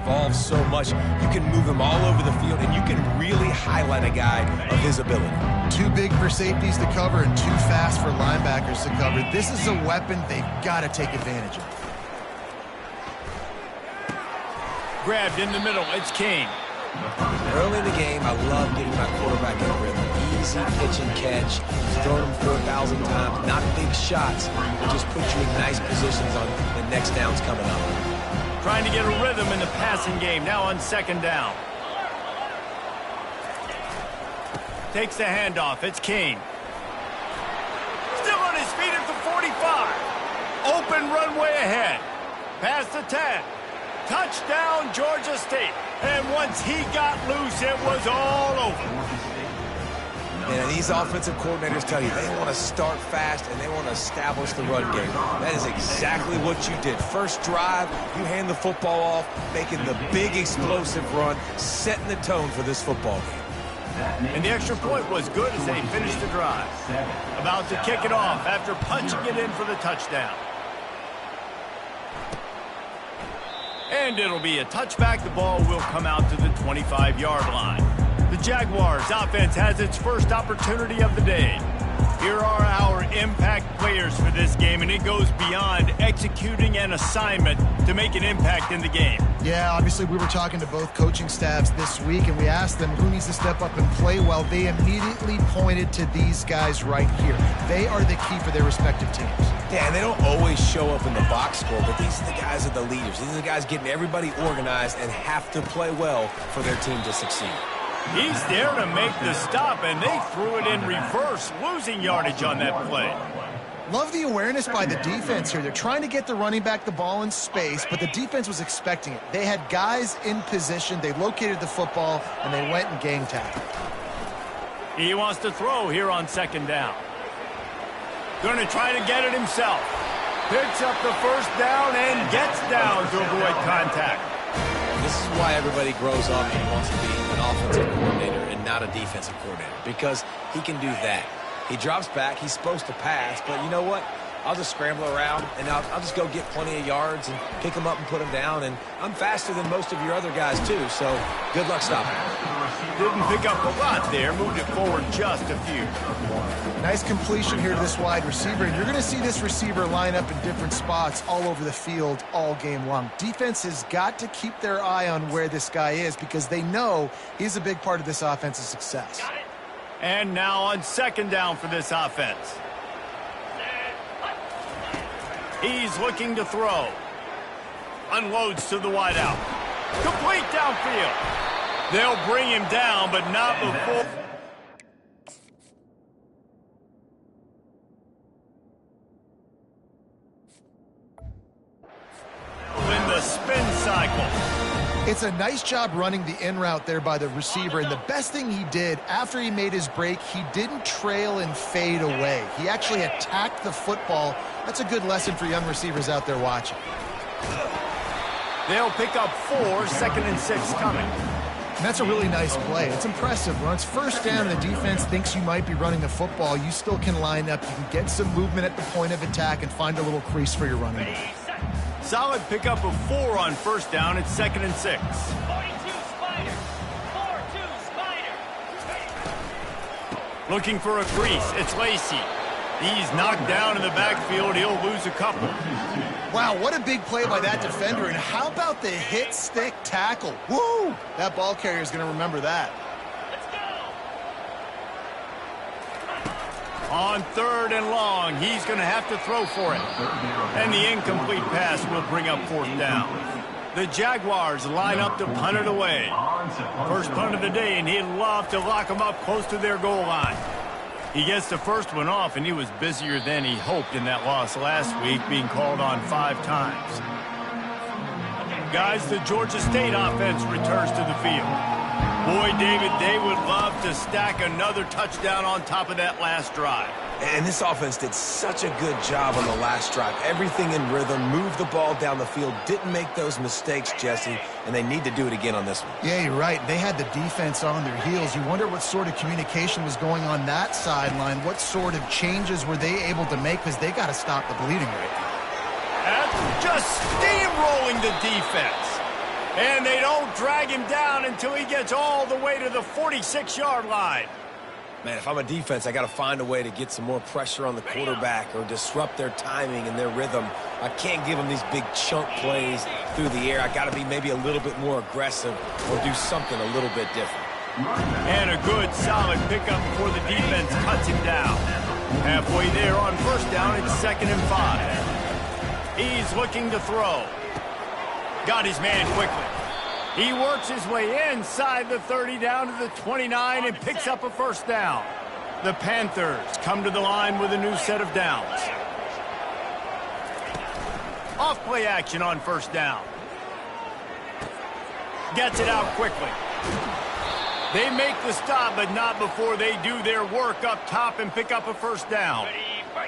evolves so much. You can move him all over the field, and you can really highlight a guy of his ability. Too big for safeties to cover and too fast for linebackers to cover. This is a weapon they've got to take advantage of. Grabbed in the middle, it's King. Early in the game, I love getting my quarterback in a rhythm. Easy pitch and catch. He's thrown them 4,000 times. Not big shots, but just put you in nice positions on the next downs coming up. Trying to get a rhythm in the passing game, now on second down. Takes the handoff, it's King. Still on his feet at the 45. Open runway ahead. Past the 10. Touchdown, Georgia State. And once he got loose, it was all over. And these offensive coordinators tell you they want to start fast and they want to establish the run game. That is exactly what you did. First drive, you hand the football off, making the big explosive run, setting the tone for this football game. And the extra point was good as they finished the drive. About to kick it off after punching it in for the touchdown. And it'll be a touchback. The ball will come out to the 25-yard line. The Jaguars offense has its first opportunity of the day. Here are our impact players for this game, and it goes beyond executing an assignment to make an impact in the game. Yeah, obviously we were talking to both coaching staffs this week, and we asked them who needs to step up and play well. They immediately pointed to these guys right here. They are the key for their respective teams. Yeah, and they don't always show up in the box score, but these are the guys that are the leaders. These are the guys getting everybody organized and have to play well for their team to succeed. He's there to make the stop, and they threw it in reverse, losing yardage on that play. Love the awareness by the defense here. They're trying to get the running back the ball in space, but the defense was expecting it. They had guys in position. They located the football, and they went and gang tackled. He wants to throw here on second down. Going to try to get it himself. Picks up the first down and gets down to avoid contact. This is why everybody grows up and wants to be an offensive coordinator and not a defensive coordinator, because he can do that. He drops back. He's supposed to pass, but you know what? I'll just scramble around, and I'll just go get plenty of yards and pick them up and put them down, and I'm faster than most of your other guys, too, so good luck stopping. Didn't pick up a lot there. Moved it forward just a few. Nice completion here to this wide receiver, and you're going to see this receiver line up in different spots all over the field all game long. Defense has got to keep their eye on where this guy is because they know he's a big part of this offense's success. And now on second down for this offense. He's looking to throw. Unloads to the wideout. Complete downfield. They'll bring him down, but not before. In the spin cycle. It's a nice job running the in route there by the receiver, and the best thing he did after he made his break, he didn't trail and fade away. He actually attacked the football. That's a good lesson for young receivers out there watching. They'll pick up 4, 2nd and 6 coming. And that's a really nice play. It's impressive. When it's first down, the defense thinks you might be running the football. You still can line up. You can get some movement at the point of attack and find a little crease for your running back. Solid pickup of 4 on first down. It's 2nd and 6. 42 Spider. 4-2 Spider. Looking for a crease. It's Lacey. He's knocked down in the backfield. He'll lose a couple. Wow, what a big play by that defender. And how about the hit stick tackle? Woo! That ball carrier is going to remember that. Let's go. On 3rd and long, he's going to have to throw for it. And the incomplete pass will bring up 4th down. The Jaguars line up to punt it away. First punt of the day, and he'd love to lock them up close to their goal line. He gets the first one off, and he was busier than he hoped in that loss last week, being called on 5 times. Guys, the Georgia State offense returns to the field. Boy, David, they would love to stack another touchdown on top of that last drive. And this offense did such a good job on the last drive. Everything in rhythm, moved the ball down the field, didn't make those mistakes, Jesse, and they need to do it again on this one. Yeah, you're right. They had the defense on their heels. You wonder what sort of communication was going on that sideline. What sort of changes were they able to make because they got to stop the bleeding right now. And just steamrolling the defense. And they don't drag him down until he gets all the way to the 46-yard line. Man, if I'm a defense, I got to find a way to get some more pressure on the quarterback or disrupt their timing and their rhythm. I can't give them these big chunk plays through the air. I got to be maybe a little bit more aggressive or do something a little bit different. And a good, solid pickup before the defense cuts him down. Halfway there on first down, it's 2nd and 5. He's looking to throw. Got his man quickly. He works his way inside the 30 down to the 29 and picks up a first down. The Panthers come to the line with a new set of downs. Off play action on first down. Gets it out quickly. They make the stop, but not before they do their work up top and pick up a first down.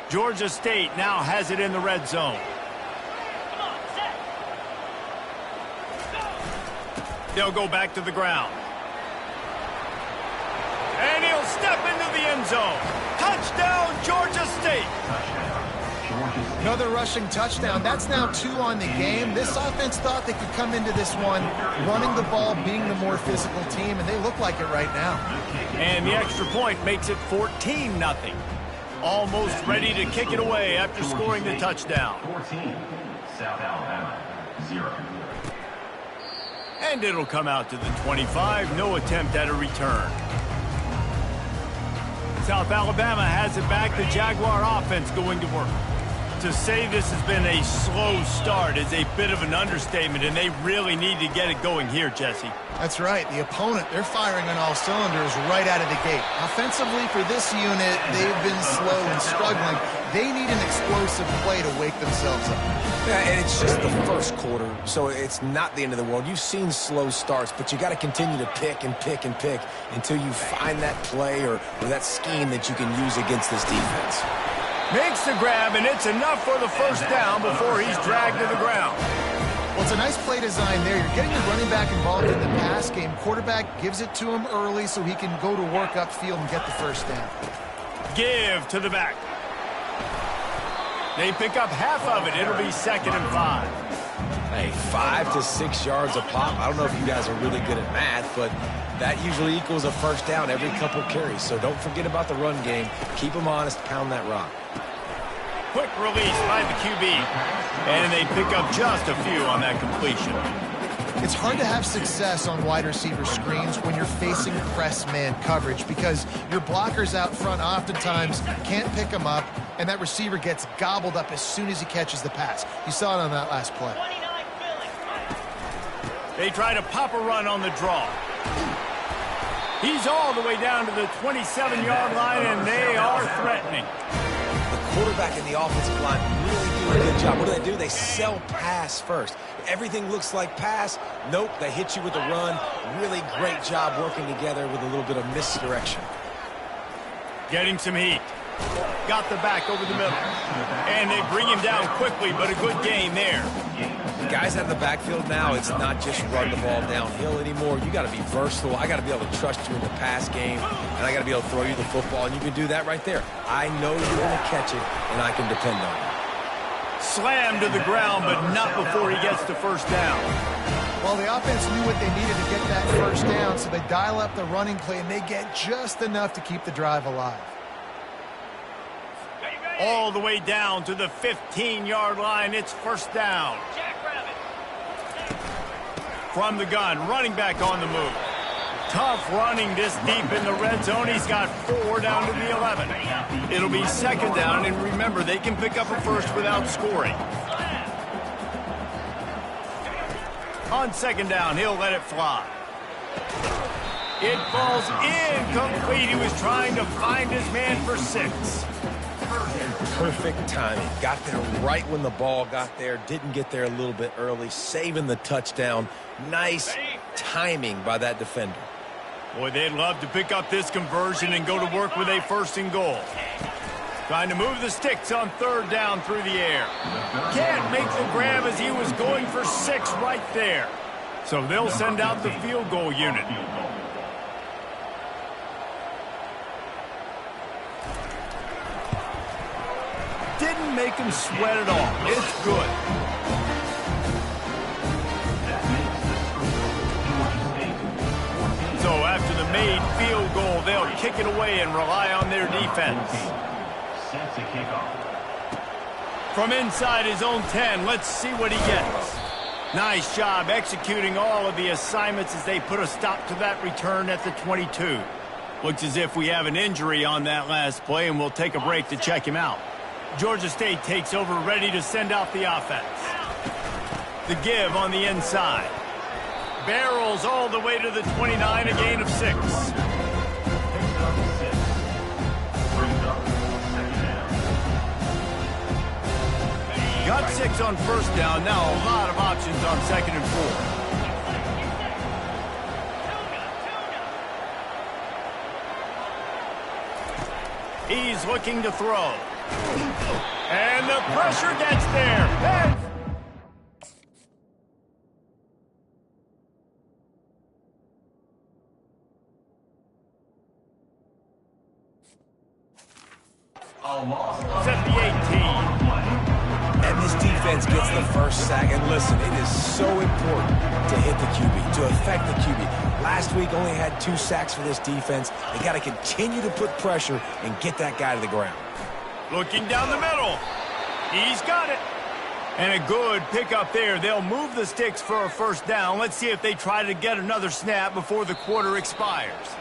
Georgia State now has it in the red zone. They'll go back to the ground. And he'll step into the end zone. Touchdown, Georgia State. Another rushing touchdown. That's now 2 on the game. This offense thought they could come into this one running the ball, being the more physical team, and they look like it right now. And the extra point makes it 14-0. Almost ready to kick it away after scoring the touchdown. 14, South Alabama, 0. And it'll come out to the 25. No attempt at a return. South Alabama has it back. The Jaguar offense going to work. To say this has been a slow start is a bit of an understatement, and they really need to get it going here, Jesse. That's right. The opponent, they're firing on all cylinders right out of the gate. Offensively, for this unit, they've been slow and struggling. They need an explosive play to wake themselves up. Yeah, and it's just the first quarter, so it's not the end of the world. You've seen slow starts, but you got to continue to pick and pick and pick until you find that play or that scheme that you can use against this defense. Makes the grab, and it's enough for the first down before he's dragged to the ground. Well, it's a nice play design there. You're getting the running back involved in the pass game. Quarterback gives it to him early so he can go to work upfield and get the first down. Give to the back. They pick up half of it. It'll be 2nd and 5. Hey, 5 to 6 yards a pop. I don't know if you guys are really good at math, but that usually equals a first down every couple carries. So don't forget about the run game. Keep them honest. Pound that rock. Quick release by the QB. And they pick up just a few on that completion. It's hard to have success on wide receiver screens when you're facing press man coverage because your blockers out front oftentimes can't pick them up, and that receiver gets gobbled up as soon as he catches the pass. You saw it on that last play. They try to pop a run on the draw. He's all the way down to the 27-yard line, and they are threatening. The quarterback and the offensive line really do a good job. What do? They sell pass first. Everything looks like pass. Nope, they hit you with a run. Really great job working together with a little bit of misdirection. Getting some heat. Got the back over the middle. And they bring him down quickly, but a good gain there. The guys out of the backfield now, it's not just run the ball downhill anymore. You got to be versatile. I got to be able to trust you in the pass game, and I got to be able to throw you the football, and you can do that right there. I know you're going to catch it, and I can depend on it. Slammed to the ground, but not before he gets the first down. Well, the offense knew what they needed to get that first down, so they dial up the running play, and they get just enough to keep the drive alive. All the way down to the 15-yard line. It's first down. From the gun, running back on the move. Tough running this deep in the red zone. He's got 4 down to the 11. It'll be 2nd down, and remember, they can pick up a first without scoring. On 2nd down, he'll let it fly. It falls incomplete. He was trying to find his man for 6. Perfect timing. Got there right when the ball got there. Didn't get there a little bit early. Saving the touchdown. Nice timing by that defender. Boy, they'd love to pick up this conversion and go to work with a 1st and goal. Trying to move the sticks on 3rd down through the air. Can't make the grab as he was going for 6 right there. So they'll send out the field goal unit. Didn't make him sweat at all. It's good. made field goal, they'll kick it away and rely on their defense. Set to kick off. From inside his own 10, let's see what he gets. Nice job executing all of the assignments as they put a stop to that return at the 22. Looks as if we have an injury on that last play, and we'll take a break to check him out. Georgia State takes over, ready to send out the offense. The give on the inside. Barrels all the way to the 29, a gain of 6. Picks up 6. Brings up second down. Got 6 on first down. Now a lot of options on 2nd and 4. He's looking to throw. And the pressure gets there. And set the 18. And this defense gets the first sack. And listen, it is so important to hit the QB, to affect the QB. Last week only had 2 sacks for this defense. They got to continue to put pressure and get that guy to the ground. Looking down the middle. He's got it. And a good pickup there. They'll move the sticks for a first down. Let's see if they try to get another snap before the quarter expires.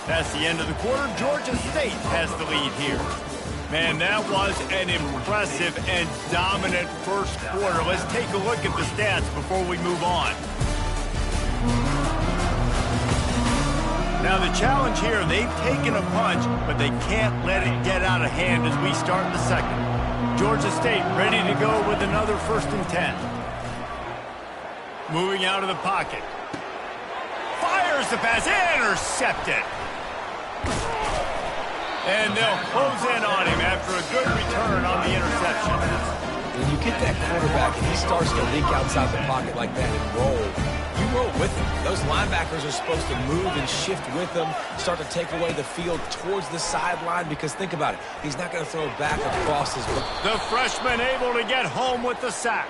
That's the end of the quarter. Georgia State has the lead here. Man, that was an impressive and dominant first quarter. Let's take a look at the stats before we move on. Now the challenge here, they've taken a punch, but they can't let it get out of hand as we start the second. Georgia State ready to go with another 1st and 10. Moving out of the pocket. Fires the pass, intercepted. And they'll close in on him after a good return on the interception. When you get that quarterback and he starts to leak outside the pocket like that and roll, you roll with him. Those linebackers are supposed to move and shift with him, start to take away the field towards the sideline, because think about it, he's not going to throw back across his back. The freshman able to get home with the sack.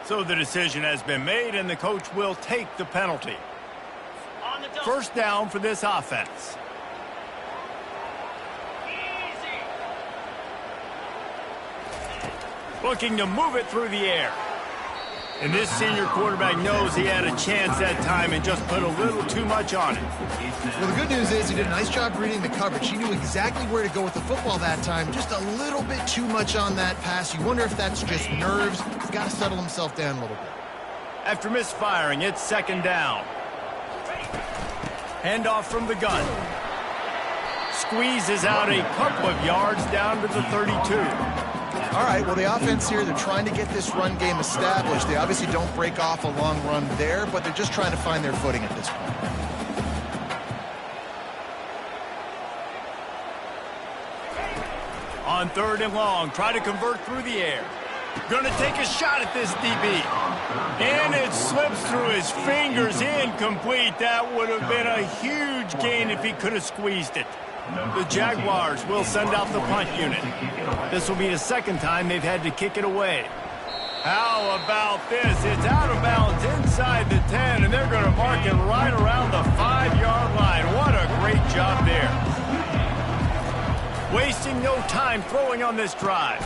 So the decision has been made, and the coach will take the penalty. On the double. First down for this offense. Easy. Looking to move it through the air. And this senior quarterback knows he had a chance that time and just put a little too much on it. Well, the good news is he did a nice job reading the coverage. He knew exactly where to go with the football that time. Just a little bit too much on that pass. You wonder if that's just nerves. He's got to settle himself down a little bit. After misfiring, it's 2nd down. Handoff from the gun. Squeezes out a couple of yards down to the 32. All right, well, the offense here, they're trying to get this run game established. They obviously don't break off a long run there, but they're just trying to find their footing at this point. On 3rd and long, try to convert through the air. Gonna take a shot at this DB. And it slips through his fingers, incomplete. That would have been a huge gain if he could have squeezed it. The Jaguars will send out the punt unit. This will be the 2nd time they've had to kick it away. How about this? It's out of bounds inside the 10, and they're going to mark it right around the 5-yard line. What a great job there. Wasting no time throwing on this drive.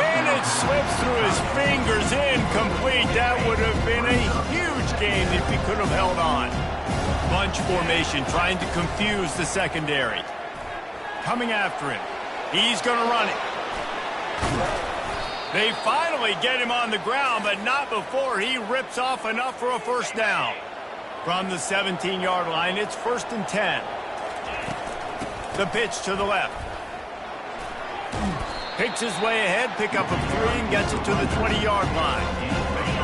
And it slips through his fingers, incomplete. That would have been a huge gain if he could have held on. Bunch formation, trying to confuse the secondary. Coming after him. He's going to run it. They finally get him on the ground, but not before he rips off enough for a first down. From the 17-yard line, it's 1st and 10. The pitch to the left. Picks his way ahead, pick up of 3, and gets it to the 20-yard line.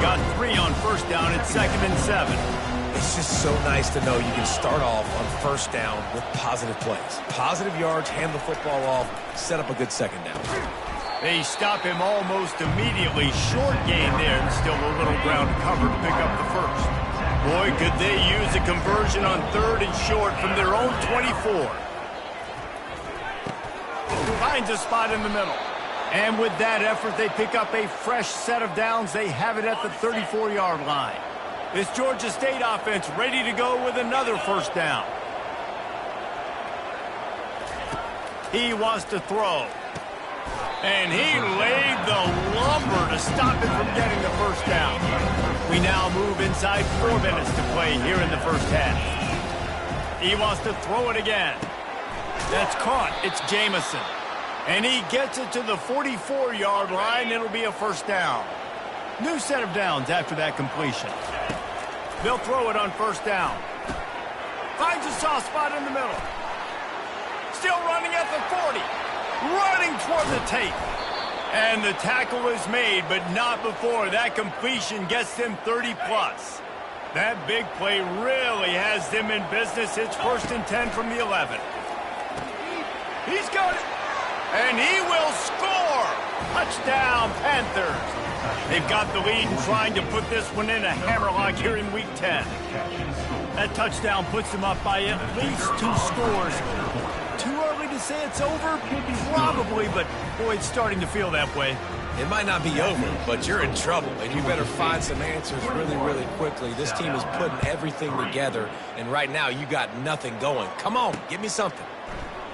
Got 3 on first down, it's 2nd and 7. It's just so nice to know you can start off on first down with positive plays. Positive yards, hand the football off, set up a good 2nd down. They stop him almost immediately. Short gain there, and still a little ground to cover to pick up the first. Boy, could they use a conversion on 3rd and short from their own 24. Finds a spot in the middle. And with that effort, they pick up a fresh set of downs. They have it at the 34-yard line. This Georgia State offense ready to go with another first down. He wants to throw. And he laid the lumber to stop it from getting the first down. We now move inside 4 minutes to play here in the first half. He wants to throw it again. That's caught. It's Jamison. And he gets it to the 44-yard line. It'll be a first down. New set of downs after that completion. They'll throw it on first down. Finds a soft spot in the middle. Still running at the 40. Running toward the tape. And the tackle is made, but not before that completion gets them 30-plus. That big play really has them in business. It's 1st and 10 from the 11. He's got it. And he will score. Touchdown, Panthers. They've got the lead and trying to put this one in a hammerlock here in Week 10. That touchdown puts them up by at least 2 scores. Too early to say it's over? Probably, but boy, it's starting to feel that way. It might not be over, but you're in trouble, and you better find some answers really, really quickly. This team is putting everything together, and right now you got nothing going. Come on, give me something.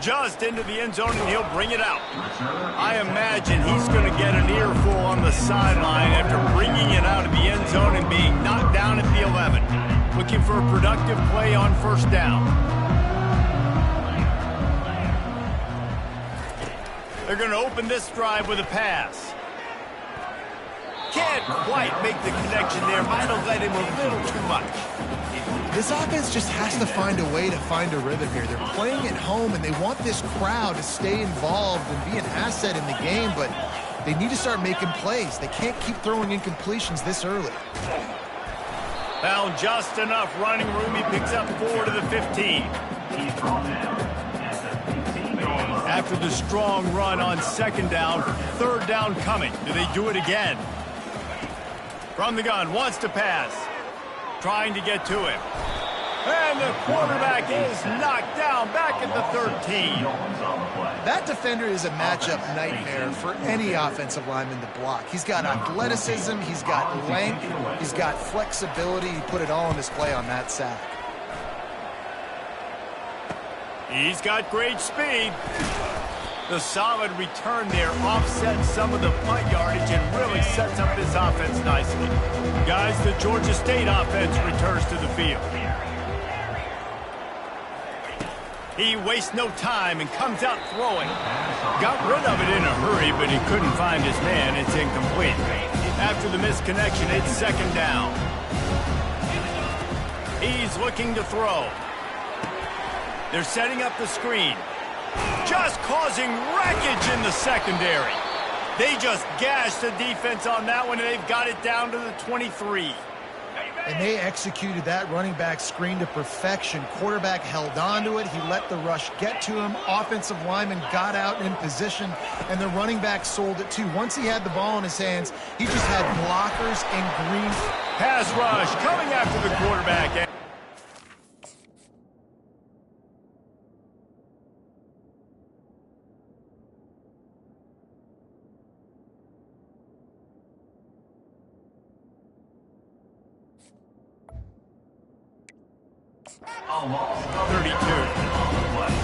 Just into the end zone, and he'll bring it out. I imagine he's going to get an earful on the sideline after bringing it out of the end zone and being knocked down at the 11. Looking for a productive play on first down. They're going to open this drive with a pass. Can't quite make the connection there. Might have let him a little too much. This offense just has to find a way to find a rhythm here. They're playing at home, and they want this crowd to stay involved and be an asset in the game, but they need to start making plays. They can't keep throwing incompletions this early. Found just enough running room. He picks up 4 to the 15. After the strong run on second down, third down coming. Do they do it again? From the gun, wants to pass. Trying to get to him. And the quarterback is knocked down back at the 13. That defender is a matchup nightmare for any offensive lineman to block. He's got athleticism, he's got length, he's got flexibility. He put it all on display on that sack. He's got great speed. The solid return there offsets some of the punt yardage and really sets up this offense nicely. Guys, the Georgia State offense returns to the field. He wastes no time and comes out throwing. Got rid of it in a hurry, but he couldn't find his man. It's incomplete. After the misconnection, it's second down. He's looking to throw. They're setting up the screen. Just causing wreckage in the secondary. They just gashed the defense on that one, and they've got it down to the 23. And they executed that running back screen to perfection. Quarterback held on to it. He let the rush get to him. Offensive lineman got out in position, and the running back sold it too. Once he had the ball in his hands, he just had blockers and green. Pass rush coming after the quarterback.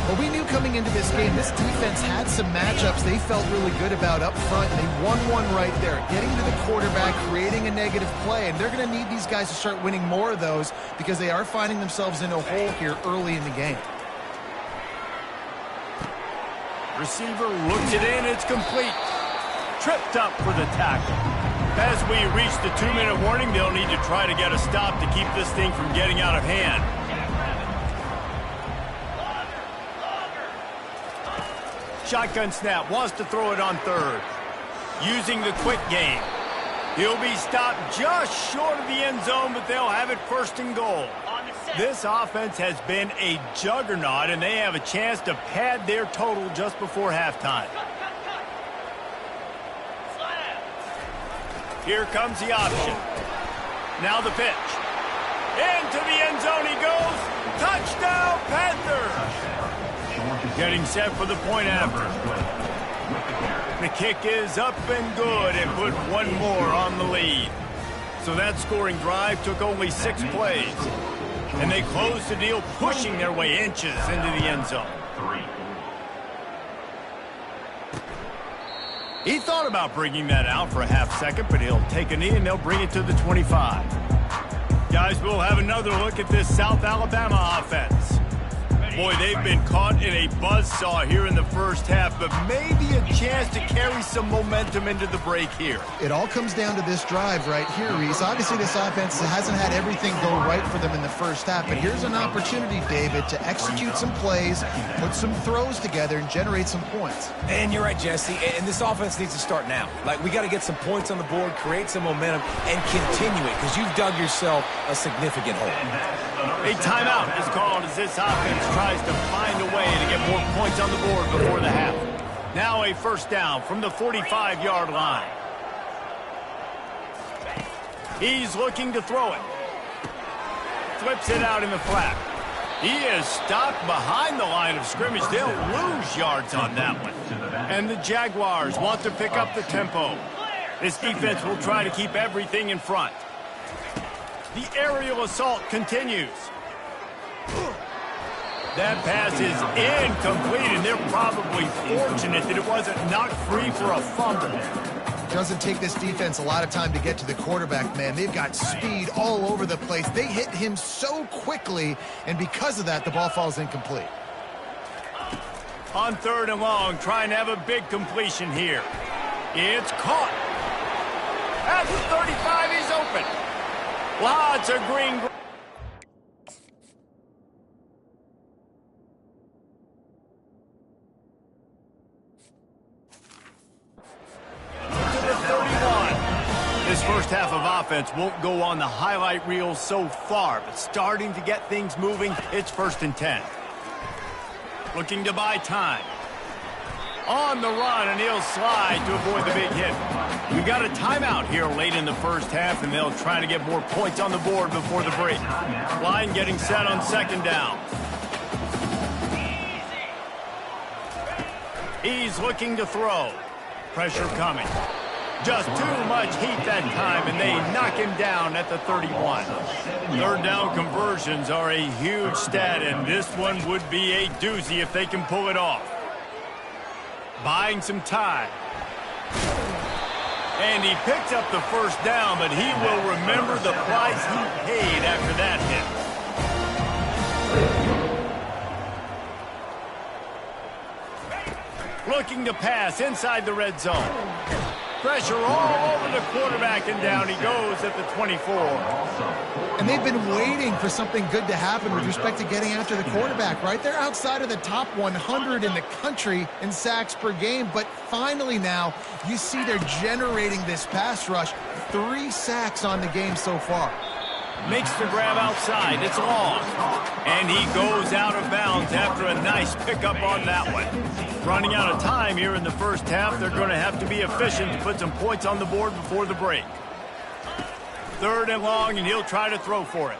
Well, we knew coming into this game, this defense had some matchups they felt really good about up front, and they won one right there, getting to the quarterback, creating a negative play, and they're going to need these guys to start winning more of those because they are finding themselves in a hole here early in the game. Receiver looks it in, it's complete. Tripped up for the tackle. As we reach the 2-minute warning, they'll need to try to get a stop to keep this thing from getting out of hand. Shotgun snap, wants to throw it on third. Using the quick game. He'll be stopped just short of the end zone, but they'll have it first and goal. This offense has been a juggernaut, and they have a chance to pad their total just before halftime. Here comes the option. Now the pitch. Into the end zone he goes. Touchdown, Panthers! Getting set for the point after. The kick is up and good and put one more on the lead. So that scoring drive took only 6 plays. And they closed the deal, pushing their way inches into the end zone. 3. He thought about bringing that out for a half second, but he'll take a knee and they'll bring it to the 25. Guys, we'll have another look at this South Alabama offense. Boy, they've been caught in a buzzsaw here in the first half, but maybe a chance to carry some momentum into the break here. It all comes down to this drive right here, Reese. Obviously, this offense hasn't had everything go right for them in the first half, but here's an opportunity, David, to execute some plays, put some throws together, and generate some points. And you're right, Jesse, and this offense needs to start now. Like, we got to get some points on the board, create some momentum, and continue it, because you've dug yourself a significant hole. A timeout is called as this offense tries to find a way to get more points on the board before the half. Now a first down from the 45-yard line. He's looking to throw it. Flips it out in the flat. He is stopped behind the line of scrimmage. They'll lose yards on that one. And the Jaguars want to pick up the tempo. This defense will try to keep everything in front. The aerial assault continues. That pass is incomplete, and they're probably fortunate that it wasn't knocked free for a fumble. Doesn't take this defense a lot of time to get to the quarterback, man. They've got speed all over the place. They hit him so quickly, and because of that, the ball falls incomplete. On 3rd and long, trying to have a big completion here. It's caught. At the 35, he's open. Lots of green. To the 31. This first half of offense won't go on the highlight reel so far, but starting to get things moving, it's 1st and 10. Looking to buy time. On the run, and he'll slide to avoid the big hit. We got a timeout here late in the first half, and they'll try to get more points on the board before the break. Line getting set on 2nd down. He's looking to throw. Pressure coming. Just too much heat that time, and they knock him down at the 31. 3rd down conversions are a huge stat, and this one would be a doozy if they can pull it off. Buying some time. And he picks up the first down, but he will remember the price he paid after that hit. Looking to pass inside the red zone. Pressure all over the quarterback, and down he goes at the 24. And they've been waiting for something good to happen with respect to getting after the quarterback, right? They're outside of the top 100 in the country in sacks per game, but finally now you see they're generating this pass rush. 3 sacks on the game so far. Makes the grab outside. It's long. And he goes out of bounds after a nice pickup on that one. Running out of time here in the first half. They're going to have to be efficient to put some points on the board before the break. 3rd and long, and he'll try to throw for it.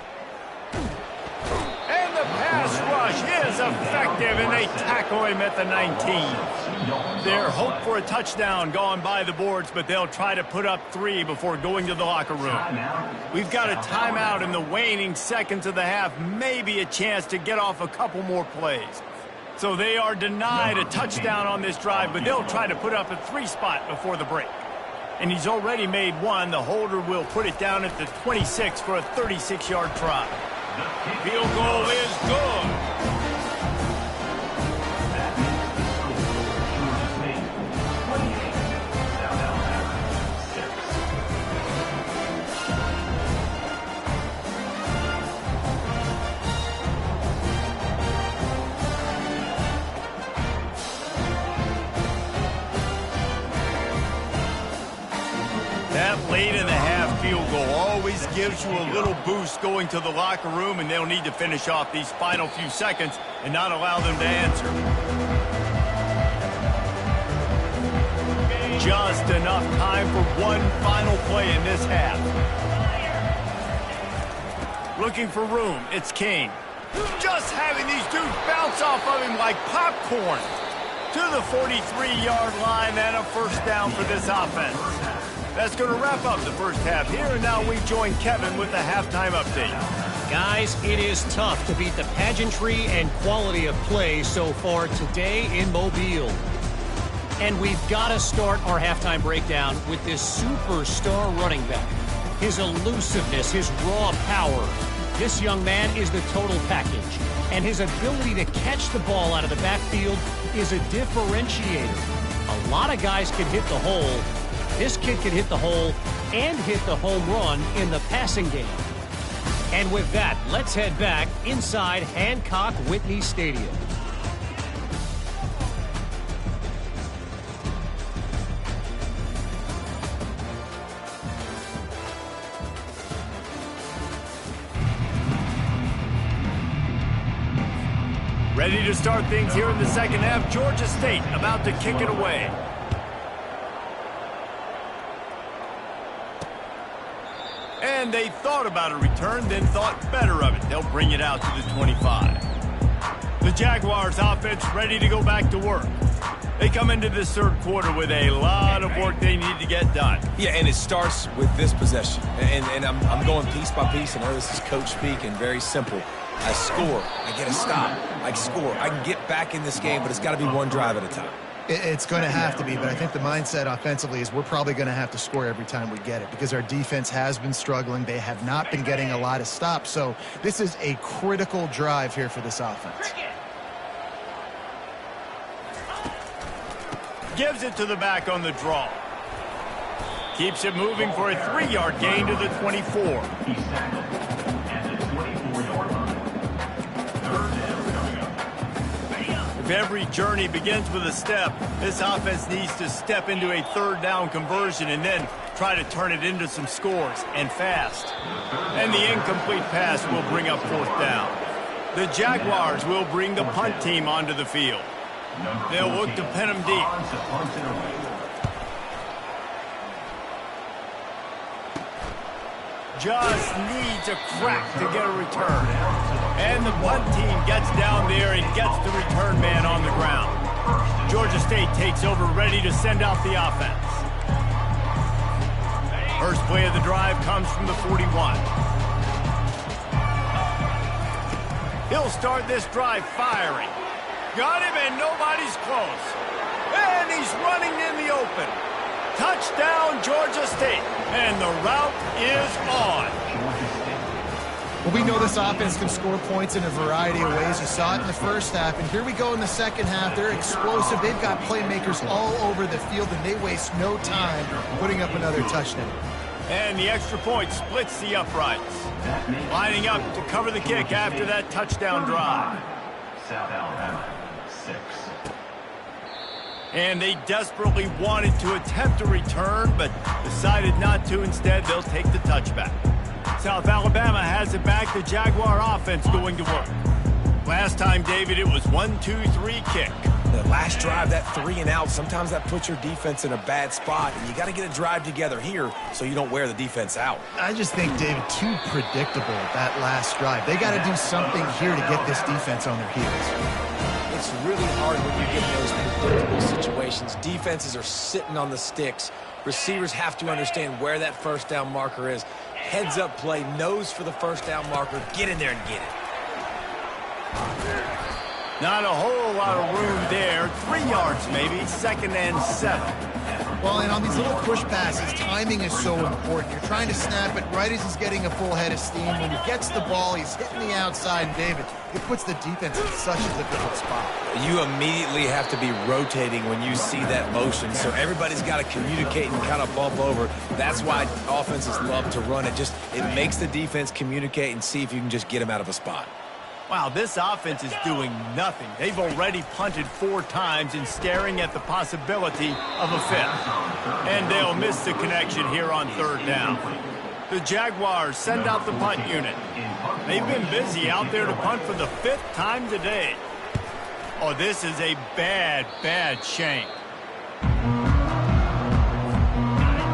And the pass rush is effective, and they tackle him at the 19. Their hope for a touchdown gone by the boards, but they'll try to put up 3 before going to the locker room. We've got a timeout in the waning seconds of the half, maybe a chance to get off a couple more plays. So they are denied a touchdown on this drive, but they'll try to put up a 3 spot before the break. And he's already made 1. The holder will put it down at the 26 for a 36-yard try. Field goal is good. That late in the half field goal always gives you a little boost going to the locker room, and they'll need to finish off these final few seconds and not allow them to answer. Just enough time for one final play in this half. Looking for room, it's King. Just having these dudes bounce off of him like popcorn. To the 43-yard line and a first down for this offense. That's going to wrap up the first half here, and now we join Kevin with the halftime update. Guys, it is tough to beat the pageantry and quality of play so far today in Mobile. And we've got to start our halftime breakdown with this superstar running back. His elusiveness, his raw power. This young man is the total package. And his ability to catch the ball out of the backfield is a differentiator. A lot of guys can hit the hole. This kid can hit the hole and hit the home run in the passing game. And with that, let's head back inside Hancock Whitney Stadium. Ready to start things here in the second half. Georgia State about to kick it away. And they thought about a return, then thought better of it. They'll bring it out to the 25. The Jaguars offense ready to go back to work. They come into this third quarter with a lot of work they need to get done. Yeah, and it starts with this possession. And I'm going piece by piece. I know this is coach speak and very simple. I score. I get a stop. I score. I can get back in this game, but it's got to be one drive at a time. It's going to have to be, but I think the mindset offensively is we're probably going to have to score every time we get it because our defense has been struggling. They have not been getting a lot of stops, so this is a critical drive here for this offense. Gives it to the back on the draw. Keeps it moving for a 3-yard gain to the 24. He's tackled at the 24-yard line. Third down coming up. If every journey begins with a step, this offense needs to step into a third down conversion and then try to turn it into some scores, and fast. And the incomplete pass will bring up fourth down. The Jaguars will bring the punt team onto the field. They'll look to pin them deep. Just needs a crack to get a return. And the punt team gets down there and gets the return man on the ground. Georgia State takes over, ready to send out the offense. First play of the drive comes from the 41. He'll start this drive firing. Got him, and nobody's close. And he's running in the open. Touchdown, Georgia State. And the route is on. Well, we know this offense can score points in a variety of ways. You saw it in the first half, and here we go in the second half. They're explosive. They've got playmakers all over the field, and they waste no time putting up another touchdown. And the extra point splits the uprights. Lining up to cover the kick after that touchdown drive. South Alabama, 6. And they desperately wanted to attempt a return, but decided not to. Instead, they'll take the touchback. South Alabama has it back. The Jaguar offense going to work. Last time, David, it was 1-2-3 kick. The last drive, that 3 and out, sometimes that puts your defense in a bad spot, and you got to get a drive together here so you don't wear the defense out. I just think, David, too predictable that last drive. They got to do something here to get this defense on their heels. It's really hard when you get in those predictable situations. Defenses are sitting on the sticks. Receivers have to understand where that first down marker is. Heads up play, nose for the first down marker. Get in there and get it. Not a whole lot of room there. 3 yards maybe, 2nd and 7. Well, and on these little push passes, timing is so important. You're trying to snap it right as he's getting a full head of steam. When he gets the ball, he's hitting the outside, and David, it puts the defense in such a difficult spot. You immediately have to be rotating when you see that motion, so everybody's got to communicate and kind of bump over. That's why offenses love to run it. It makes the defense communicate and see if you can just get them out of a spot. Wow, this offense is doing nothing. They've already punted 4 times and staring at the possibility of a 5th. And they'll miss the connection here on 3rd down. The Jaguars send out the punt unit. They've been busy out there to punt for the 5th time today. Oh, this is a bad, bad shame.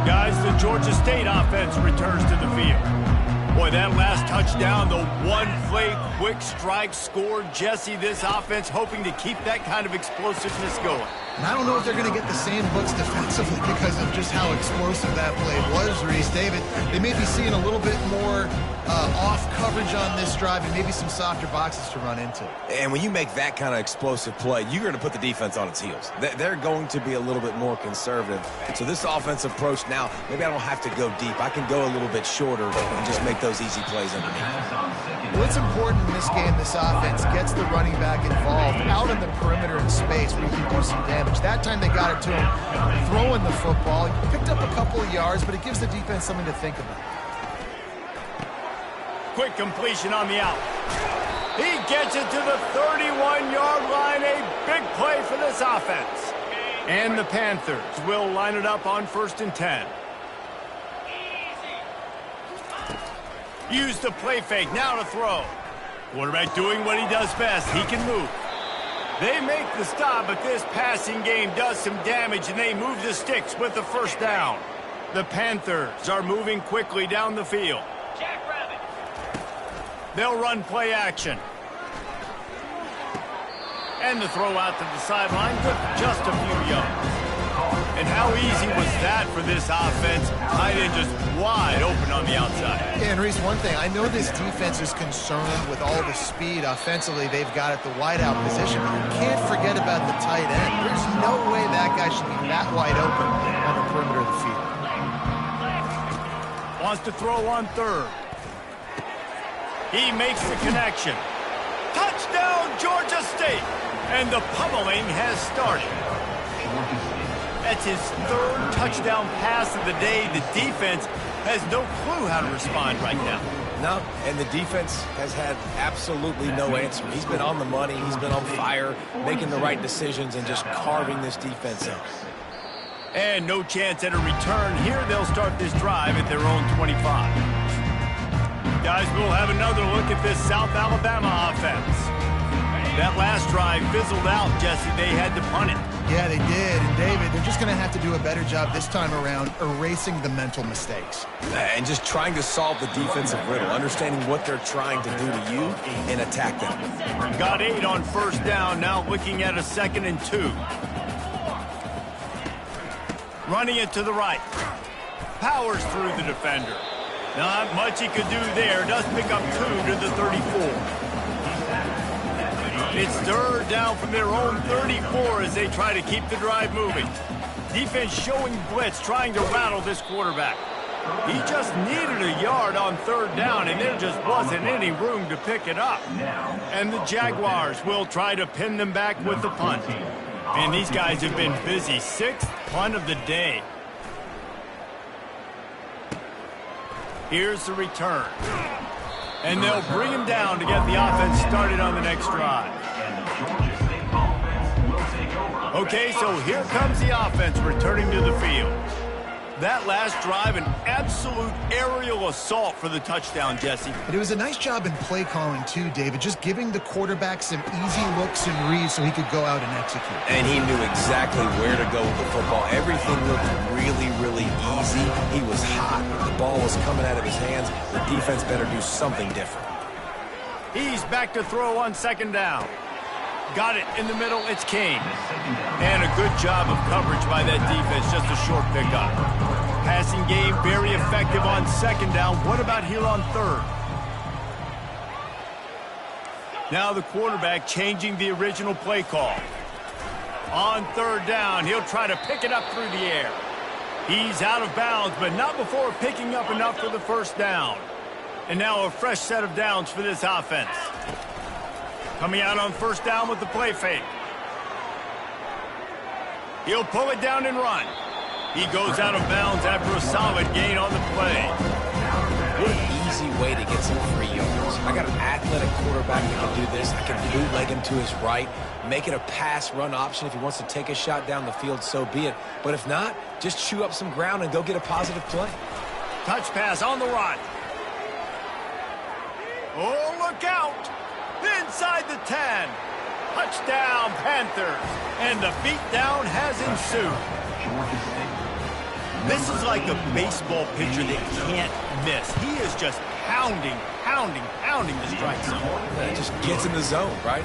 Guys, the Georgia State offense returns to the field. Boy, that last touchdown, the one-play quick strike scored. Jesse, this offense hoping to keep that kind of explosiveness going. And I don't know if they're going to get the same looks defensively because of just how explosive that play was, Reese. David, they may be seeing a little bit more off coverage on this drive and maybe some softer boxes to run into. And when you make that kind of explosive play, you're going to put the defense on its heels. They're going to be a little bit more conservative. So this offensive approach now, maybe I don't have to go deep. I can go a little bit shorter and just make those easy plays underneath. What's important in this game, this offense gets the running back involved out in the perimeter in space where you can do some damage. That time they got it to him throwing the football. He picked up a couple of yards, but it gives the defense something to think about. Quick completion on the out. He gets it to the 31-yard line. A big play for this offense. And the Panthers will line it up on 1st and 10. Use the play fake. Now to throw. Quarterback doing what he does best. He can move. They make the stop, but this passing game does some damage, and they move the sticks with the first down. The Panthers are moving quickly down the field. Jackrabbit. They'll run play action. And the throw out to the sideline with just a few yards. And how easy was that for this offense? Tight end just wide open on the outside. Yeah, and Reese, one thing, I know this defense is concerned with all the speed offensively they've got at the wideout position. You can't forget about the tight end. There's no way that guy should be that wide open on the perimeter of the field. Wants to throw on 3rd. He makes the connection. Touchdown, Georgia State! And the pummeling has started. That's his 3rd touchdown pass of the day. The defense has no clue how to respond right now. No, and the defense has had absolutely no answer. He's been on the money. He's been on fire, making the right decisions and just carving this defense up. And no chance at a return. Here they'll start this drive at their own 25. Guys, we'll have another look at this South Alabama offense. That last drive fizzled out, Jesse. They had to punt it. Yeah, they did. And David, they're just going to have to do a better job this time around erasing the mental mistakes. And just trying to solve the defensive riddle, understanding what they're trying to do to you and attack them. Got 8 on 1st down, now looking at a 2nd and 2. Running it to the right. Powers through the defender. Not much he could do there. Does pick up 2 to the 34. It's 3rd down from their own 34 as they try to keep the drive moving. Defense showing blitz, trying to rattle this quarterback. He just needed a yard on 3rd down, and there just wasn't any room to pick it up. And the Jaguars will try to pin them back with the punt. And these guys have been busy. 6th punt of the day. Here's the return. And they'll bring him down to get the offense started on the next drive. Okay, so here comes the offense returning to the field. That last drive, an absolute aerial assault for the touchdown, Jesse. But it was a nice job in play calling, too, David, just giving the quarterback some easy looks and reads so he could go out and execute. And he knew exactly where to go with the football. Everything looked really, really easy. He was hot. The ball was coming out of his hands. The defense better do something different. He's back to throw on 2nd down. Got it in the middle. It's Kane. And a good job of coverage by that defense. Just a short pickup. Passing game very effective on 2nd down. What about here on 3rd? Now the quarterback changing the original play call. On 3rd down, he'll try to pick it up through the air. He's out of bounds, but not before picking up enough for the 1st down. And now a fresh set of downs for this offense. Coming out on 1st down with the play fake. He'll pull it down and run. He goes out of bounds after a solid gain on the play. What an easy way to get some free yards. I got an athletic quarterback that can do this. I can bootleg him to his right, make it a pass-run option. If he wants to take a shot down the field, so be it. But if not, just chew up some ground and go get a positive play. Touch pass on the run. Oh, look out! Inside the 10. Touchdown, Panthers. And the beatdown has ensued. This is like a baseball pitcher that can't miss. He is just pounding the strike zone. Yeah, it just gets in the zone, right?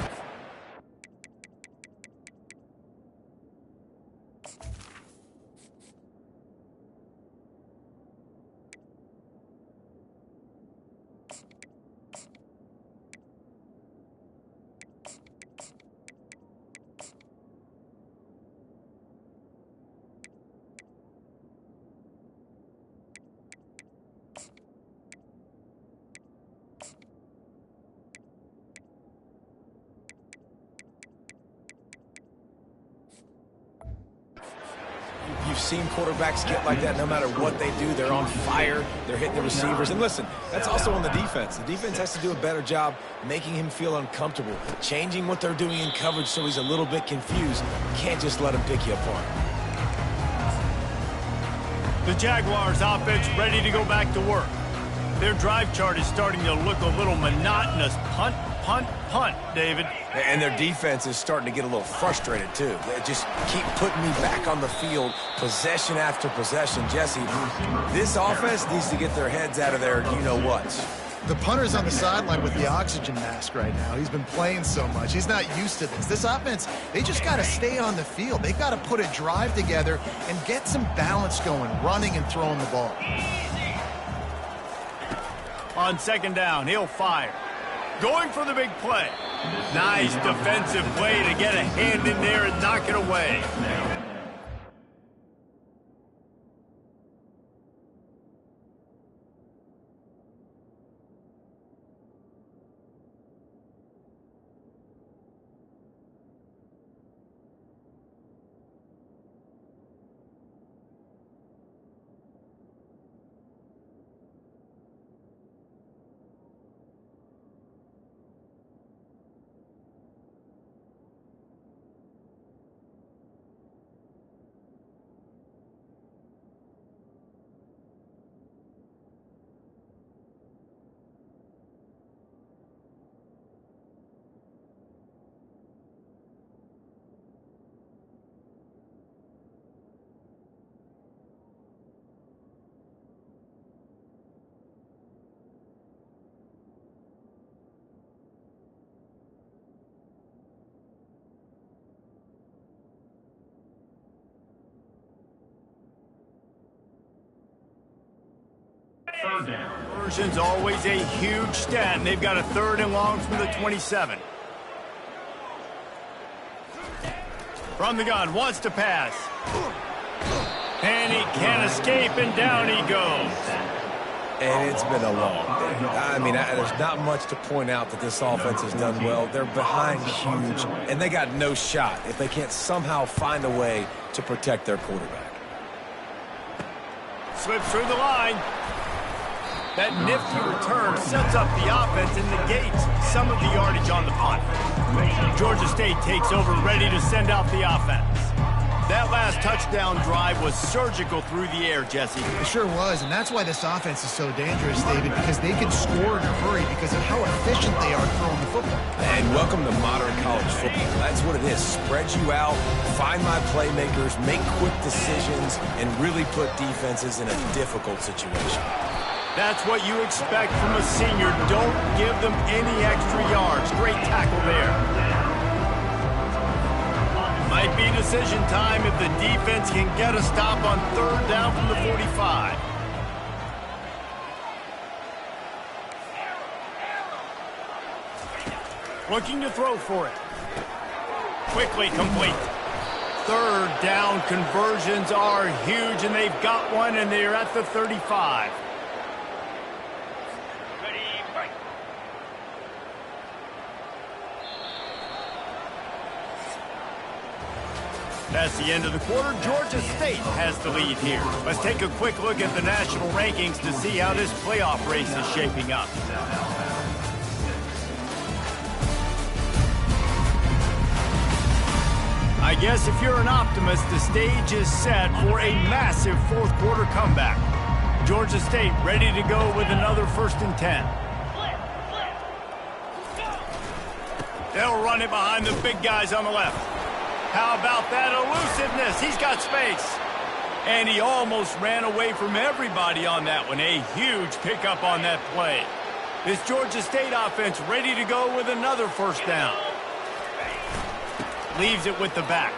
You've seen quarterbacks get like that no matter what they do. They're on fire. They're hitting the receivers. And listen, that's also on the defense. The defense has to do a better job making him feel uncomfortable, changing what they're doing in coverage so he's a little bit confused. Can't just let him pick you apart. The Jaguars offense ready to go back to work. Their drive chart is starting to look a little monotonous. Punt, punt, punt, David. And their defense is starting to get a little frustrated, too. They just keep putting me back on the field, possession after possession. Jesse, this offense needs to get their heads out of their you-know-whats. The punter's on the sideline with the oxygen mask right now. He's been playing so much. He's not used to this. This offense, they just got to stay on the field. They've got to put a drive together and get some balance going, running and throwing the ball. On second down, he'll fire. Going for the big play. Nice defensive play to get a hand in there and knock it away. Third down. Conversion's always a huge stat, and they've got a 3rd and long from the 27. From the gun, wants to pass. And he can't escape, and down he goes. And it's been a long day. I mean, there's not much to point out that this offense has done well. They're behind huge, and they got no shot if they can't somehow find a way to protect their quarterback. Slips through the line. That nifty return sets up the offense and negates some of the yardage on the punt. Georgia State takes over, ready to send out the offense. That last touchdown drive was surgical through the air, Jesse. It sure was, and that's why this offense is so dangerous, David, because they can score in a hurry because of how efficient they are throwing the football. And welcome to modern college football. That's what it is. Spread you out, find my playmakers, make quick decisions, and really put defenses in a difficult situation. That's what you expect from a senior. Don't give them any extra yards. Great tackle there. Might be decision time if the defense can get a stop on 3rd down from the 45. Looking to throw for it. Quickly complete. 3rd down conversions are huge, and they've got one, and they're at the 35. That's the end of the quarter. Georgia State has the lead here. Let's take a quick look at the national rankings to see how this playoff race is shaping up. I guess if you're an optimist, the stage is set for a massive 4th quarter comeback. Georgia State ready to go with another 1st and 10. They'll run it behind the big guys on the left. How about that elusiveness? He's got space. And he almost ran away from everybody on that one. A huge pickup on that play. This Georgia State offense ready to go with another first down. Leaves it with the back.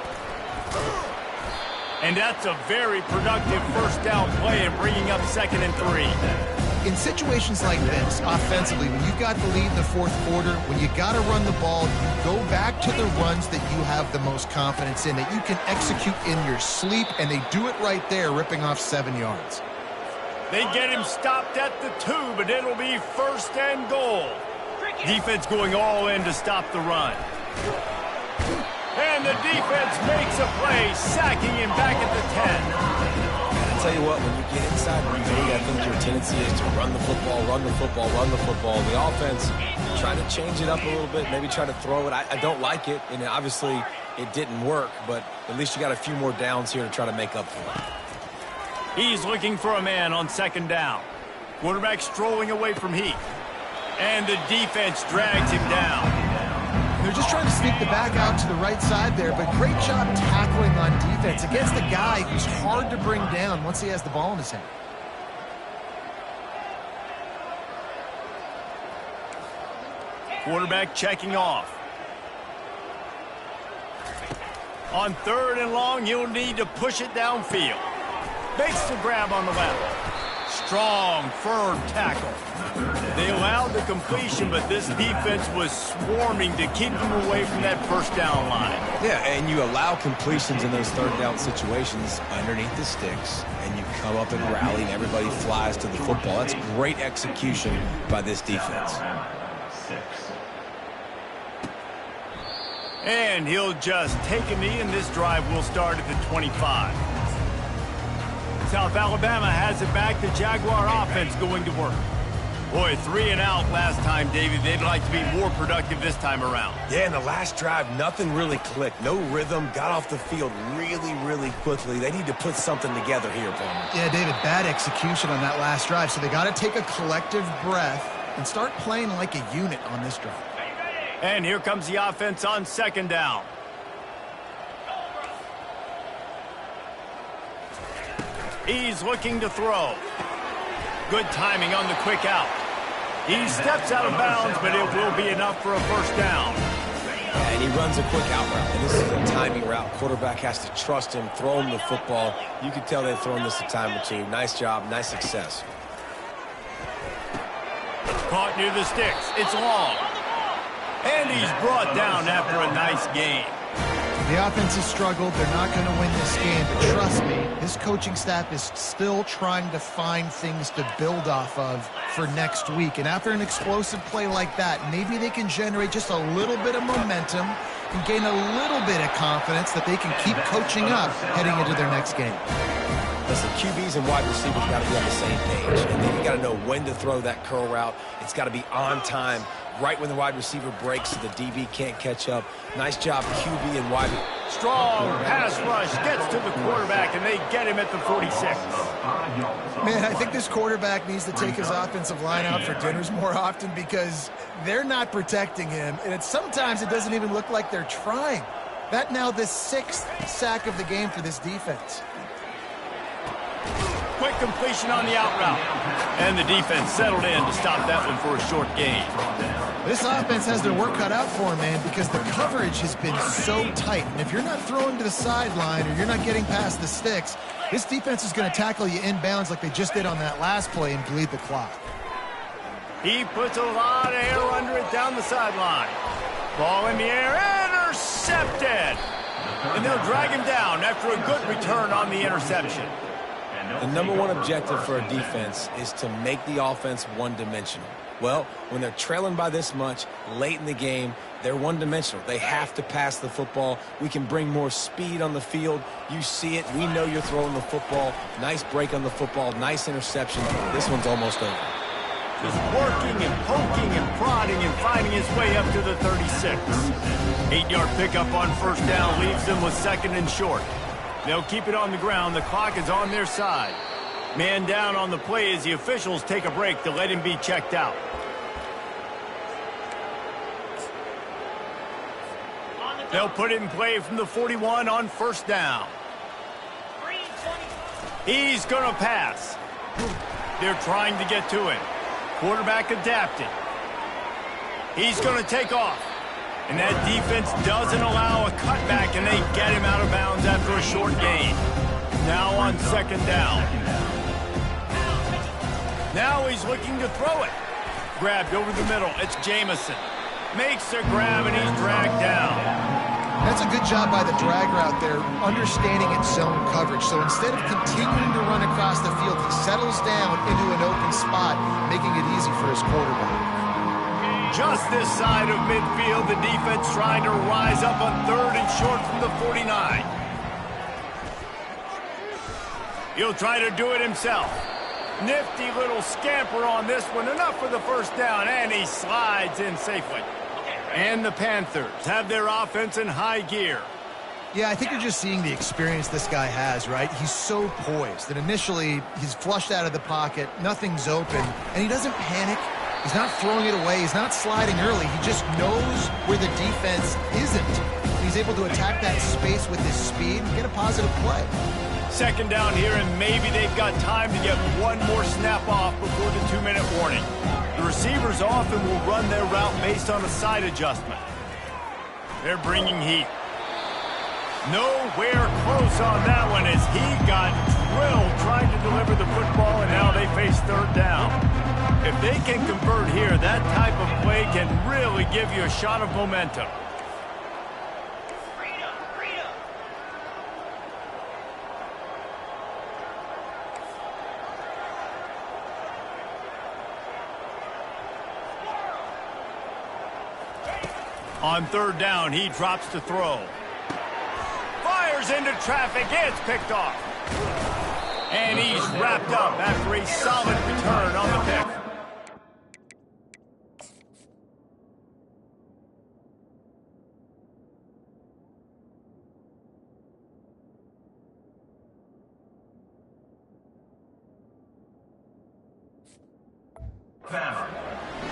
And that's a very productive first down play and bringing up 2nd and 3. In situations like this, offensively, when you've got the lead in the fourth quarter, when you got to run the ball, you go back to the runs that you have the most confidence in, that you can execute in your sleep, and they do it right there, ripping off 7 yards. They get him stopped at the 2, but it'll be 1st and goal. Defense going all in to stop the run. And the defense makes a play, sacking him back at the 10. I tell you what, when you get inside the league, I think your tendency is to run the football, run the football, run the football. The offense, try to change it up a little bit, maybe try to throw it. I don't like it, and obviously it didn't work, but at least you got a few more downs here to try to make up for it. He's looking for a man on 2nd down. Quarterback strolling away from Heath. And the defense drags him down. They're just trying to sneak the back out to the right side there, but great job tackling on defense against a guy who's hard to bring down once he has the ball in his hand. Quarterback checking off. On 3rd and long, he'll need to push it downfield. Makes the grab on the left. Strong, firm tackle. They allowed the completion, but this defense was swarming to keep them away from that first down line. Yeah, and you allow completions in those 3rd down situations underneath the sticks, and you come up and rally, and everybody flies to the football. That's great execution by this defense. And he'll just take a knee, and this drive will start at the 25. South Alabama has it back. The Jaguar offense going to work. Boy, 3 and out last time, David. They'd like to be more productive this time around. Yeah, in the last drive, nothing really clicked. No rhythm, got off the field really, really quickly. They need to put something together here, Palmer. Yeah, David, bad execution on that last drive, so they got to take a collective breath and start playing like a unit on this drive. And here comes the offense on 2nd down. He's looking to throw. Good timing on the quick out. He steps out of bounds, but it will be enough for a first down. And he runs a quick out route, and this is a timing route. Quarterback has to trust him, throw him the football. You can tell they've thrown this a time or two. Nice job, nice success. Caught near the sticks. It's long. And he's brought down after a nice game. The offense has struggled. They're not going to win this game, but trust me, this coaching staff is still trying to find things to build off of for next week. And after an explosive play like that, maybe they can generate just a little bit of momentum and gain a little bit of confidence that they can keep coaching up heading into their next game. Listen, QBs and wide receivers got to be on the same page. And then you got to know when to throw that curl route. It's got to be on time, right when the wide receiver breaks so the DB can't catch up. Nice job, QB and wide. Strong pass rush gets to the quarterback, and they get him at the 46. Man, I think this quarterback needs to take his offensive line out for dinners more often because they're not protecting him. And sometimes it doesn't even look like they're trying. That now the 6th sack of the game for this defense. Quick completion on the out route. And the defense settled in to stop that one for a short gain. This offense has their work cut out for them, man, because the coverage has been so tight. And if you're not throwing to the sideline or you're not getting past the sticks, this defense is going to tackle you inbounds like they just did on that last play and bleed the clock. He puts a lot of air under it down the sideline. Ball in the air, intercepted. And they'll drag him down after a good return on the interception. The number one objective for a defense is to make the offense one-dimensional. Well, when they're trailing by this much late in the game, they're one-dimensional. They have to pass the football. We can bring more speed on the field. You see it. We know you're throwing the football. Nice break on the football. Nice interception. This one's almost over. Just working and poking and prodding and finding his way up to the 36. 8-yard pickup on first down leaves them with 2nd and short. They'll keep it on the ground. The clock is on their side. Man down on the play as the officials take a break to let him be checked out. They'll put it in play from the 41 on first down. He's going to pass. They're trying to get to it. Quarterback adapted. He's going to take off. And that defense doesn't allow a cutback, and they get him out of bounds after a short gain. Now on second down. Now he's looking to throw it. Grabbed over the middle. It's Jamison. Makes a grab, and he's dragged down. That's a good job by the drag route there, understanding its zone coverage. So instead of continuing to run across the field, he settles down into an open spot, making it easy for his quarterback. Just this side of midfield, the defense trying to rise up on third and short from the 49. He'll try to do it himself. Nifty little scamper on this one, enough for the first down, and he slides in safely. And the Panthers have their offense in high gear. Yeah, I think you're just seeing the experience this guy has, right? He's so poised that initially he's flushed out of the pocket, nothing's open, and he doesn't panic. He's not throwing it away. He's not sliding early. He just knows where the defense isn't. He's able to attack that space with his speed and get a positive play. Second down here, and maybe they've got time to get one more snap off before the 2-minute warning. The receivers often will run their route based on a side adjustment. They're bringing heat. Nowhere close on that one as he got drilled trying to deliver the football, and now they face third down. If they can convert here, that type of play can really give you a shot of momentum. On third down, he drops to throw. Fires into traffic. It's picked off. And he's wrapped up after a solid return on the pick.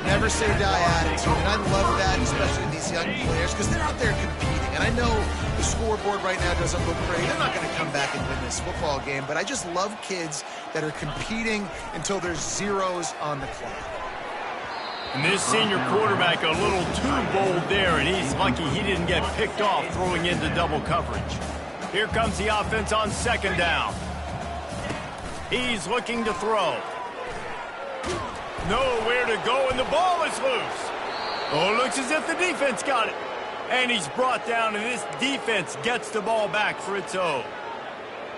Never say die attitude, and I love that, especially in these young players, because they're out there competing. And I know the scoreboard right now doesn't look pretty. They're not going to come back and win this football game, but I just love kids that are competing until there's zeros on the clock. And this senior quarterback a little too bold there, and he's lucky he didn't get picked off throwing into double coverage. Here comes the offense on second down. He's looking to throw. Nowhere to go, and the ball is loose. Oh, it looks as if the defense got it. And he's brought down, and this defense gets the ball back for its own.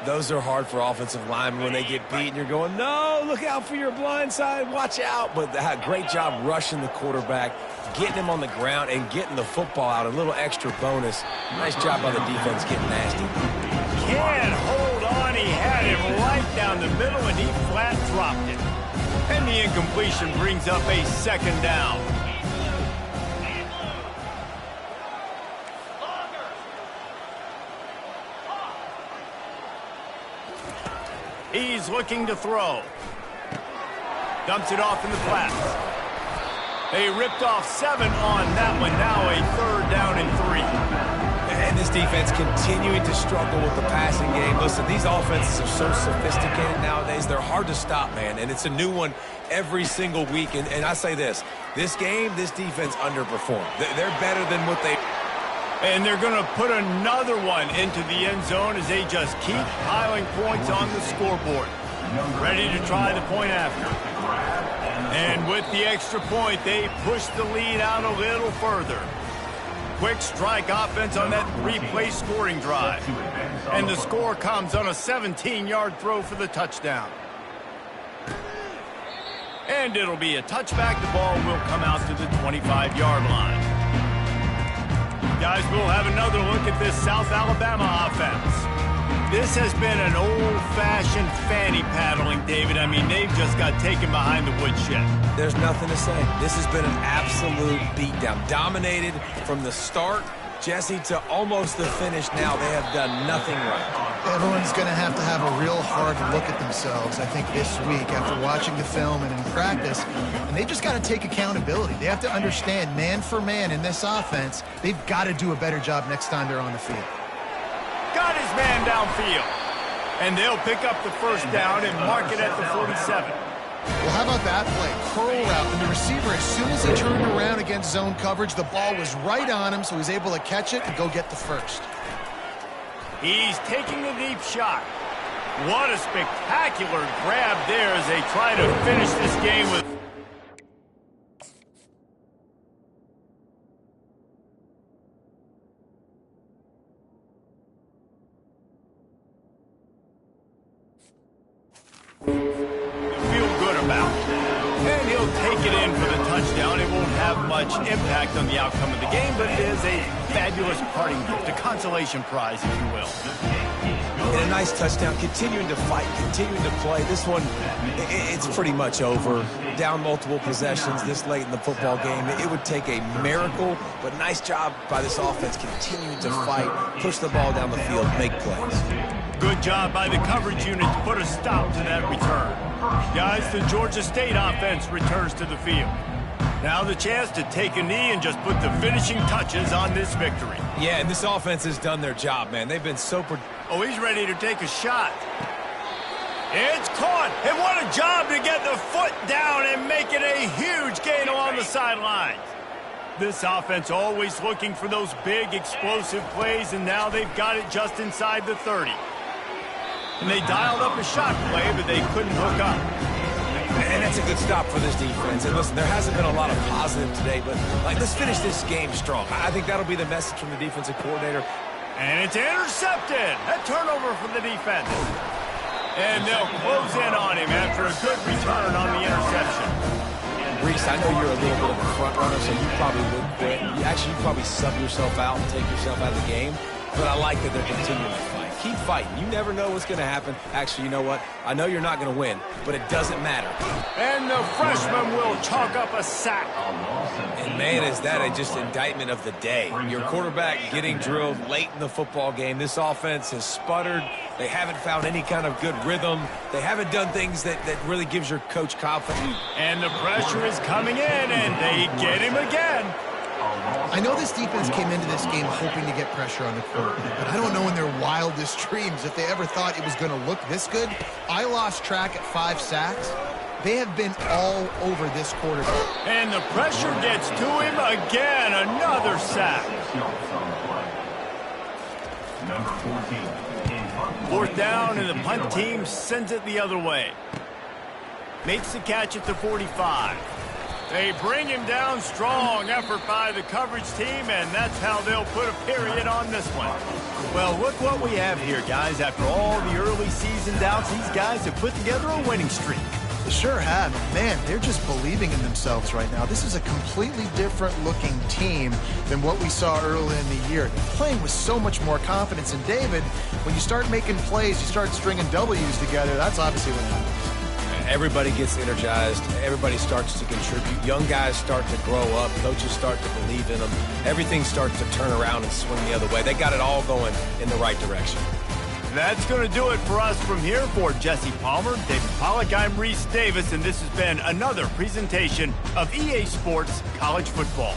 Those are hard for offensive linemen when they get beat, and you're going, no, look out for your blind side, watch out. But great job rushing the quarterback, getting him on the ground, and getting the football out. A little extra bonus. Nice job by the defense getting nasty. Can't hold on. He had him right down the middle, and he flat dropped it. And the incompletion brings up a second down. He's looking to throw. Dumps it off in the flats. They ripped off 7 on that one. Now a third down and 3. And this defense continuing to struggle with the passing game. Listen, these offenses are so sophisticated nowadays. They're hard to stop, man. And it's a new one every single week. And I say this game, this defense underperformed. They're better than what they... And they're going to put another one into the end zone as they just keep piling points on the scoreboard. Ready to try the point after. And with the extra point, they push the lead out a little further. Quick strike offense on that replay scoring drive. And the score comes on a 17-yard throw for the touchdown. And it'll be a touchback. The ball will come out to the 25-yard line. Guys, we'll have another look at this South Alabama offense. This has been an old-fashioned fanny paddling, David. I mean, they've just got taken behind the woodshed. There's nothing to say. This has been an absolute beatdown. Dominated from the start, Jesse, to almost the finish now. They have done nothing right. Everyone's going to have a real hard look at themselves, I think, this week after watching the film and in practice. And they've just got to take accountability. They have to understand, man for man in this offense, they've got to do a better job next time they're on the field. Got his man downfield. And they'll pick up the first down and mark it at the 47. Well, how about that play? Curl route, and the receiver, as soon as he turned around against zone coverage, the ball was right on him, so he was able to catch it and go get the first. He's taking a deep shot. What a spectacular grab there as they try to finish this game with... And he'll take it in for the touchdown. It won't have much impact on the outcome of the game, but it is a fabulous parting gift, a consolation prize, if you will. And a nice touchdown, continuing to fight, continuing to play. This one, it's pretty much over. Down multiple possessions this late in the football game. It would take a miracle, but nice job by this offense continuing to fight, push the ball down the field, make plays. Good job by the coverage unit to put a stop to that return. Guys, the Georgia State offense returns to the field. Now the chance to take a knee and just put the finishing touches on this victory. Yeah, and this offense has done their job, man. They've been so... Oh, he's ready to take a shot. It's caught. And what a job to get the foot down and make it a huge gain along the sidelines. This offense always looking for those big, explosive plays, and now they've got it just inside the 30. And they dialed up a shot play, but they couldn't hook up. And that's a good stop for this defense. And listen, there hasn't been a lot of positive today, but let's finish this game strong. I think that'll be the message from the defensive coordinator. And it's intercepted. A turnover for the defense. And they'll close in on him after a good return on the interception. Reese, I know you're a little bit of a front runner, so you probably wouldn't quit. You probably sub yourself out and take yourself out of the game. But I like that they're continuing to fight. Keep fighting. You never know what's going to happen. Actually, you know what? I know you're not going to win, but it doesn't matter. And the freshman will chalk up a sack. And, man, is that just indictment of the day. Your quarterback getting drilled late in the football game. This offense has sputtered. They haven't found any kind of good rhythm. They haven't done things that really gives your coach confidence. And the pressure is coming in, and they get him again. I know this defense came into this game hoping to get pressure on the quarterback, but I don't know in their wildest dreams if they ever thought it was going to look this good. I lost track at 5 sacks. They have been all over this quarterback. And the pressure gets to him again. Another sack. Number 14. Fourth down, and the punt team sends it the other way. Makes the catch at the 45. They bring him down. Strong effort by the coverage team, and that's how they'll put a period on this one. Well, look what we have here, guys. After all the early season doubts, these guys have put together a winning streak. They sure have. Man, they're just believing in themselves right now. This is a completely different-looking team than what we saw early in the year. They're playing with so much more confidence. And, David, when you start making plays, you start stringing W's together, that's obviously what happens. Everybody gets energized. Everybody starts to contribute. Young guys start to grow up. Coaches start to believe in them. Everything starts to turn around and swing the other way. They got it all going in the right direction. That's going to do it for us from here. For Jesse Palmer, David Pollack, I'm Reese Davis, and this has been another presentation of EA Sports College Football.